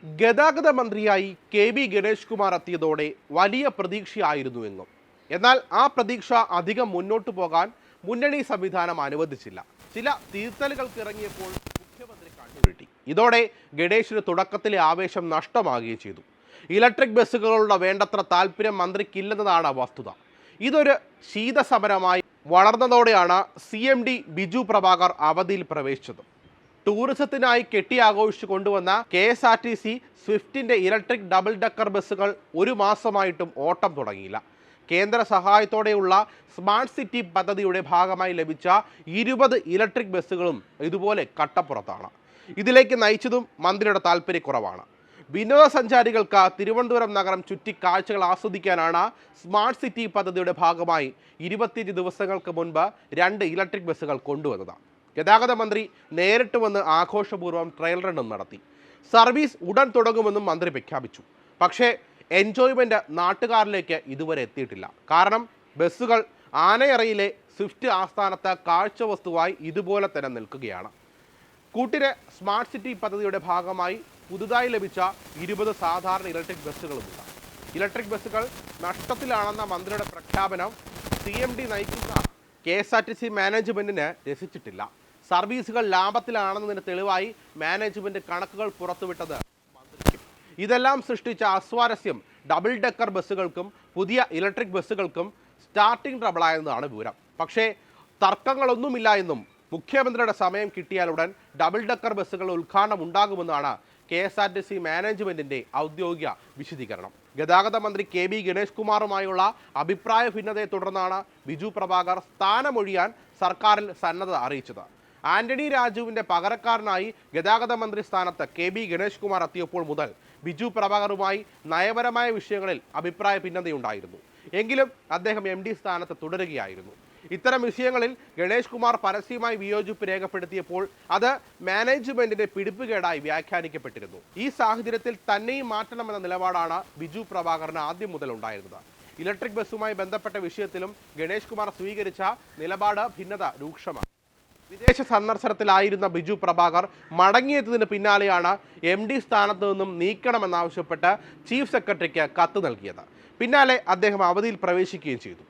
ഗതാഗത മന്ത്രിയായി കെ ഗണേഷ് കുമാർ എത്തിയതോടെ വലിയ പ്രതീക്ഷയായിരുന്നുവെന്നും എന്നാൽ ആ പ്രതീക്ഷ അധികം മുന്നോട്ടു പോകാൻ മുന്നണി സംവിധാനം അനുവദിച്ചില്ല. ചില തിരുത്തലുകൾക്ക് ഇറങ്ങിയപ്പോൾ മുഖ്യമന്ത്രി കണ്ണുരുട്ടി. ഇതോടെ ഗണേഷിന് തുടക്കത്തിലെ ആവേശം നഷ്ടമാകുകയും ചെയ്തു. ഇലക്ട്രിക് ബസ്സുകളുടെ വേണ്ടത്ര താല്പര്യം മന്ത്രിക്കില്ലെന്നതാണ് വസ്തുത. ഇതൊരു ശീതസമരമായി വളർന്നതോടെയാണ് CMD ബിജു പ്രഭാകർ അവധിയിൽ പ്രവേശിച്ചത്. ടൂറിസത്തിനായി കെട്ടിയാഘോഷിച്ചു കൊണ്ടുവന്ന KSRTC സ്വിഫ്റ്റിന്റെ ഇലക്ട്രിക് ഡബിൾ ഡക്കർ ബസ്സുകൾ ഒരു മാസമായിട്ടും ഓട്ടം തുടങ്ങിയില്ല. കേന്ദ്ര സഹായത്തോടെയുള്ള സ്മാർട്ട് സിറ്റി പദ്ധതിയുടെ ഭാഗമായി ലഭിച്ച 20 ഇലക്ട്രിക് ബസ്സുകളും ഇതുപോലെ കട്ടപ്പുറത്താണ്. ഇതിലേക്ക് നയിച്ചതും മന്ത്രിയുടെ താല്പര്യക്കുറവാണ്. വിനോദസഞ്ചാരികൾക്ക് തിരുവനന്തപുരം നഗരം ചുറ്റി കാഴ്ചകൾ ആസ്വദിക്കാനാണ് സ്മാർട്ട് സിറ്റി പദ്ധതിയുടെ ഭാഗമായി 25 ദിവസങ്ങൾക്ക് മുൻപ് 2 ഇലക്ട്രിക് ബസ്സുകൾ കൊണ്ടുവന്നത്. ഗതാഗത മന്ത്രി നേരിട്ട് വന്ന് ആഘോഷപൂർവ്വം ട്രയൽ റണ്ണും നടത്തി. സർവീസ് ഉടൻ തുടങ്ങുമെന്നും മന്ത്രി പ്രഖ്യാപിച്ചു. പക്ഷേ എൻജോയ്മെന്റ് നാട്ടുകാരിലേക്ക് ഇതുവരെ എത്തിയിട്ടില്ല. കാരണം ബസ്സുകൾ ആനയറയിലെ സ്വിഫ്റ്റ് ആസ്ഥാനത്ത് കാഴ്ചവസ്തുവായി ഇതുപോലെ തന്നെ നിൽക്കുകയാണ്. കൂട്ടിന് സ്മാർട്ട് സിറ്റി പദ്ധതിയുടെ ഭാഗമായി പുതുതായി ലഭിച്ച 20 സാധാരണ ഇലക്ട്രിക് ബസ്സുകളുമുണ്ട്. ഇലക്ട്രിക് ബസ്സുകൾ നഷ്ടത്തിലാണെന്ന മന്ത്രിയുടെ പ്രഖ്യാപനം CMD നയിക്കുന്ന KSRTC മാനേജ്മെന്റിന് രസിച്ചിട്ടില്ല. സർവീസുകൾ ലാഭത്തിലാണെന്നതിന് തെളിവായി മാനേജ്മെന്റ് കണക്കുകൾ പുറത്തുവിട്ടത് മന്ത്രിക്കും. ഇതെല്ലാം സൃഷ്ടിച്ച അസ്വാരസ്യം ഡബിൾ ഡെക്കർ ബസ്സുകൾക്കും പുതിയ ഇലക്ട്രിക് ബസ്സുകൾക്കും സ്റ്റാർട്ടിംഗ് ട്രബിളായെന്നാണ് വിവരം. പക്ഷേ തർക്കങ്ങളൊന്നുമില്ല എന്നും മുഖ്യമന്ത്രിയുടെ സമയം കിട്ടിയാലുടൻ ഡബിൾ ഡെക്കർ ബസ്സുകൾ ഉദ്ഘാടനം ഉണ്ടാകുമെന്നാണ് KSRTC മാനേജ്മെന്റിന്റെ ഔദ്യോഗിക വിശദീകരണം. ഗതാഗത മന്ത്രി ഗണേഷ് കുമാറുമായുള്ള അഭിപ്രായ ഭിന്നതയെ തുടർന്നാണ് ബിജു പ്രഭാകർ സ്ഥാനമൊഴിയാൻ സർക്കാരിൽ സന്നദ്ധത അറിയിച്ചത്. ആന്റണി രാജുവിന്റെ പകരക്കാരനായി ഗതാഗത മന്ത്രി സ്ഥാനത്ത് ഗണേഷ് കുമാർ എത്തിയപ്പോൾ മുതൽ ബിജു പ്രഭാകറുമായി നയപരമായ വിഷയങ്ങളിൽ അഭിപ്രായ ഭിന്നതയുണ്ടായിരുന്നു. എങ്കിലും അദ്ദേഹം MD സ്ഥാനത്ത് തുടരുകയായിരുന്നു. ഇത്തരം വിഷയങ്ങളിൽ ഗണേഷ് കുമാർ പരസ്യമായി വിയോജിപ്പ് രേഖപ്പെടുത്തിയപ്പോൾ അത് മാനേജ്മെന്റിന്റെ പിടിപ്പുകേടായി വ്യാഖ്യാനിക്കപ്പെട്ടിരുന്നു. ഈ സാഹചര്യത്തിൽ തന്നെയും മാറ്റണമെന്ന നിലപാടാണ് ബിജു പ്രഭാകറിന് ആദ്യം മുതൽ ഉണ്ടായിരുന്നത്. ഇലക്ട്രിക് ബസ്സുമായി ബന്ധപ്പെട്ട വിഷയത്തിലും ഗണേഷ് കുമാർ സ്വീകരിച്ച നിലപാട് ഭിന്നത രൂക്ഷമാണ്. വിദേശ സന്ദർശനത്തിലായിരുന്ന ബിജു പ്രഭാകർ മടങ്ങിയെത്തിയതിന് പിന്നാലെയാണ് MD സ്ഥാനത്ത് നിന്നും നീക്കണമെന്നാവശ്യപ്പെട്ട് ചീഫ് സെക്രട്ടറിക്ക് കത്ത് നൽകിയത്. പിന്നാലെ അദ്ദേഹം അവധിയിൽ പ്രവേശിക്കുകയും ചെയ്തു.